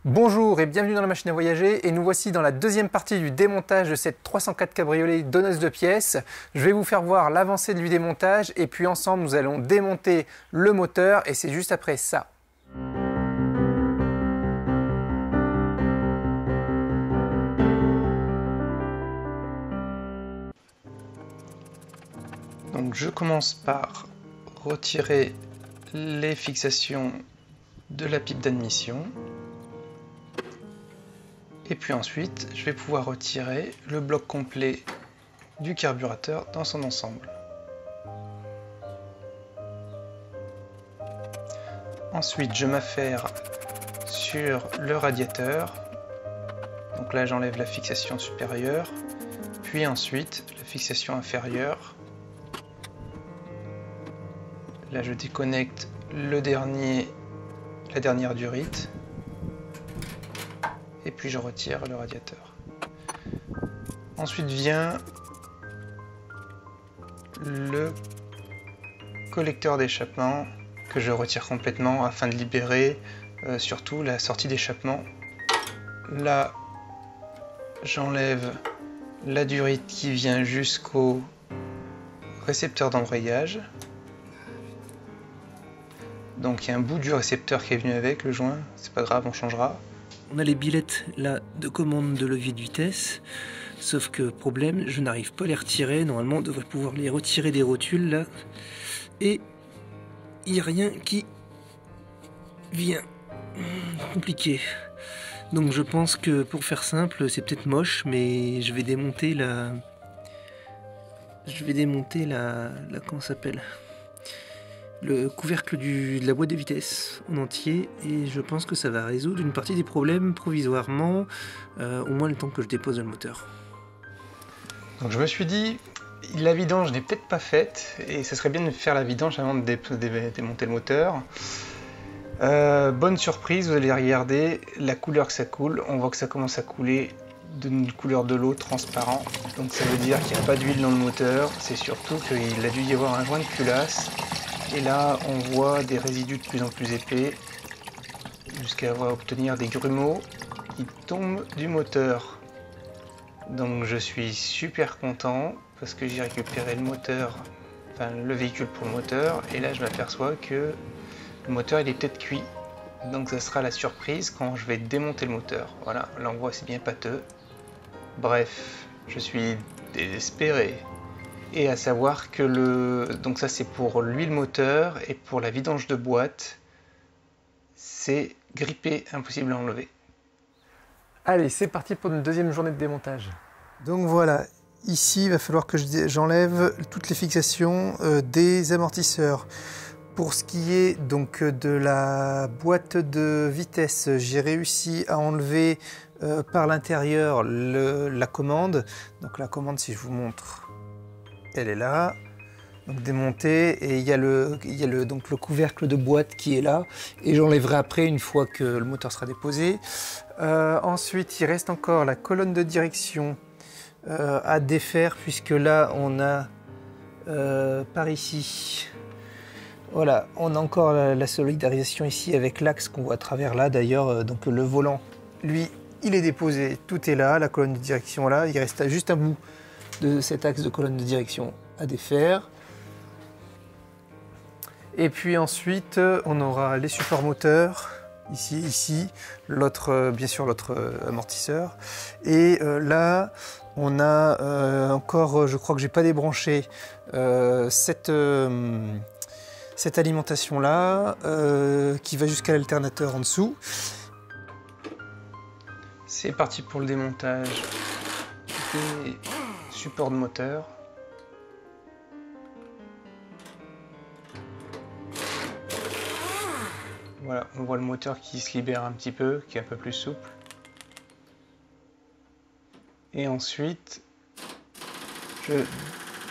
Bonjour et bienvenue dans la machine à voyager, et nous voici dans la deuxième partie du démontage de cette 304 cabriolet donneuse de pièces. Je vais vous faire voir l'avancée du démontage et puis ensemble nous allons démonter le moteur et c'est juste après ça. Donc je commence par retirer les fixations de la pipe d'admission. Et puis ensuite, je vais pouvoir retirer le bloc complet du carburateur dans son ensemble. Ensuite, je m'affaire sur le radiateur. Donc là, j'enlève la fixation supérieure, puis ensuite la fixation inférieure. Là, je déconnecte la dernière durite. Et puis je retire le radiateur. Ensuite vient le collecteur d'échappement que je retire complètement afin de libérer surtout la sortie d'échappement. Là, j'enlève la durite qui vient jusqu'au récepteur d'embrayage. Donc il y a un bout du récepteur qui est venu avec le joint, c'est pas grave, on changera. On a les billettes là de commande de levier de vitesse, sauf que problème, je n'arrive pas à les retirer. Normalement, on devrait pouvoir les retirer des rotules là, et il n'y a rien qui vient. Compliqué. Donc je pense que pour faire simple, c'est peut-être moche, mais je vais démonter la... comment ça s'appelle ? Le couvercle de la boîte de vitesse en entier, et je pense que ça va résoudre une partie des problèmes provisoirement, au moins le temps que je dépose le moteur. Donc je me suis dit, la vidange n'est peut-être pas faite, et ce serait bien de faire la vidange avant de démonter le moteur. Bonne surprise, vous allez regarder la couleur que ça coule, on voit que ça commence à couler d'une couleur de l'eau transparent, donc ça veut dire qu'il n'y a pas d'huile dans le moteur, c'est surtout qu'il a dû y avoir un joint de culasse. Et là, on voit des résidus de plus en plus épais, jusqu'à obtenir des grumeaux qui tombent du moteur. Donc je suis super content, parce que j'ai récupéré le moteur, enfin le véhicule pour le moteur, et là je m'aperçois que le moteur il est peut-être cuit. Donc ça sera la surprise quand je vais démonter le moteur. Voilà, là on voit c'est bien pâteux. Bref, je suis désespéré. Et à savoir que donc ça c'est pour l'huile moteur, et pour la vidange de boîte, c'est grippé, impossible à enlever. Allez, c'est parti pour une deuxième journée de démontage. Donc voilà, ici il va falloir que j'enlève toutes les fixations des amortisseurs. Pour ce qui est donc de la boîte de vitesse, j'ai réussi à enlever par l'intérieur la commande. Donc la commande, si je vous montre, elle est là, donc démontée, et il y a donc le couvercle de boîte qui est là, et j'enlèverai après une fois que le moteur sera déposé. Ensuite, il reste encore la colonne de direction à défaire, puisque là on a par ici, voilà, on a encore la solidarisation ici avec l'axe qu'on voit à travers là. D'ailleurs, donc le volant, lui, il est déposé, tout est là, la colonne de direction là, il reste juste un bout de cet axe de colonne de direction à défaire. Et puis ensuite, on aura les supports moteurs, ici, l'autre, bien sûr l'autre amortisseur. Et là, on a encore, je crois que j'ai pas débranché cette alimentation-là, qui va jusqu'à l'alternateur en dessous. C'est parti pour le démontage des support de moteur. Voilà, on voit le moteur qui se libère un petit peu, qui est un peu plus souple. Et ensuite, je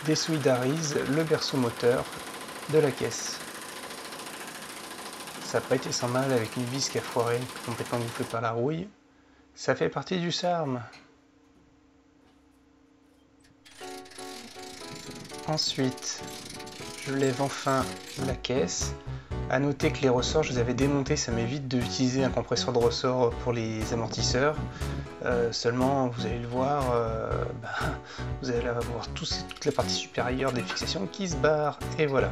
désolidarise le berceau moteur de la caisse. Ça n'a pas été sans mal avec une vis qui a foiré, complètement bouffée par la rouille. Ça fait partie du charme. Ensuite, je lève enfin la caisse. A noter que les ressorts, je les avais démontés, ça m'évite d'utiliser un compresseur de ressort pour les amortisseurs. Seulement, vous allez le voir, vous allez avoir toute la partie supérieure des fixations qui se barre, et voilà.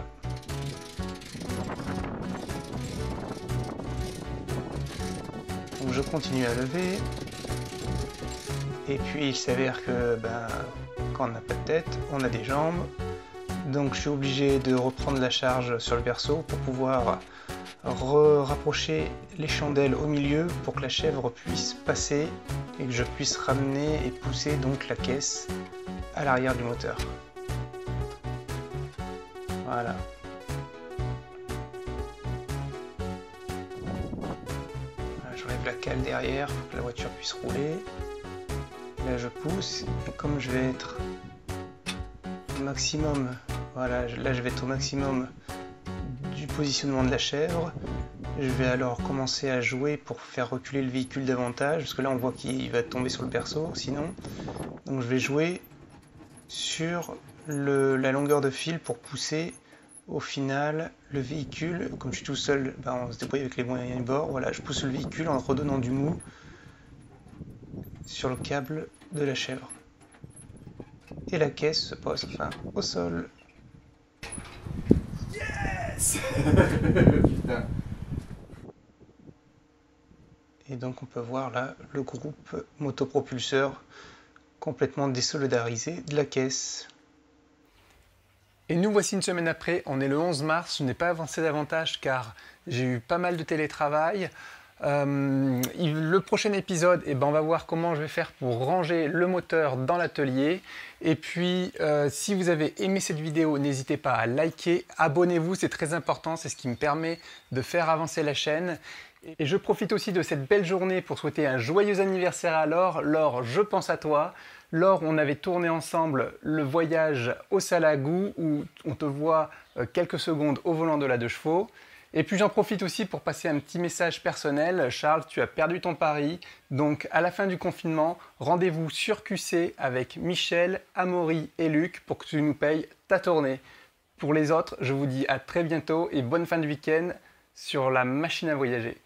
Donc je continue à lever, et puis il s'avère que quand on n'a pas de tête, on a des jambes. Donc je suis obligé de reprendre la charge sur le berceau pour pouvoir rapprocher les chandelles au milieu pour que la chèvre puisse passer et que je puisse ramener et pousser donc la caisse à l'arrière du moteur. Voilà. J'enlève la cale derrière pour que la voiture puisse rouler. Là je pousse et comme je vais être au maximum, voilà, là je vais être au maximum du positionnement de la chèvre, je vais alors commencer à jouer pour faire reculer le véhicule davantage, parce que là on voit qu'il va tomber sur le berceau sinon. Donc je vais jouer sur la longueur de fil pour pousser au final le véhicule. Comme je suis tout seul, on se débrouille avec les moyens du bord. Voilà, je pousse le véhicule en redonnant du mou sur le câble de la chèvre. Et la caisse se pose enfin au sol. Yes. Putain. Et donc on peut voir là le groupe motopropulseur complètement désolidarisé de la caisse. Et nous voici une semaine après, on est le 11 mars, je n'ai pas avancé davantage car j'ai eu pas mal de télétravail. Le prochain épisode, on va voir comment je vais faire pour ranger le moteur dans l'atelier. Et puis, si vous avez aimé cette vidéo, n'hésitez pas à liker, abonnez-vous, c'est très important, c'est ce qui me permet de faire avancer la chaîne. Et je profite aussi de cette belle journée pour souhaiter un joyeux anniversaire à Laure. Laure, je pense à toi. Laure, on avait tourné ensemble le voyage au Salagou où on te voit quelques secondes au volant de la 2 chevaux. Et puis j'en profite aussi pour passer un petit message personnel. Charles, tu as perdu ton pari. Donc à la fin du confinement, rendez-vous sur QC avec Michel, Amaury et Luc pour que tu nous payes ta tournée. Pour les autres, je vous dis à très bientôt et bonne fin de week-end sur la machine à voyager.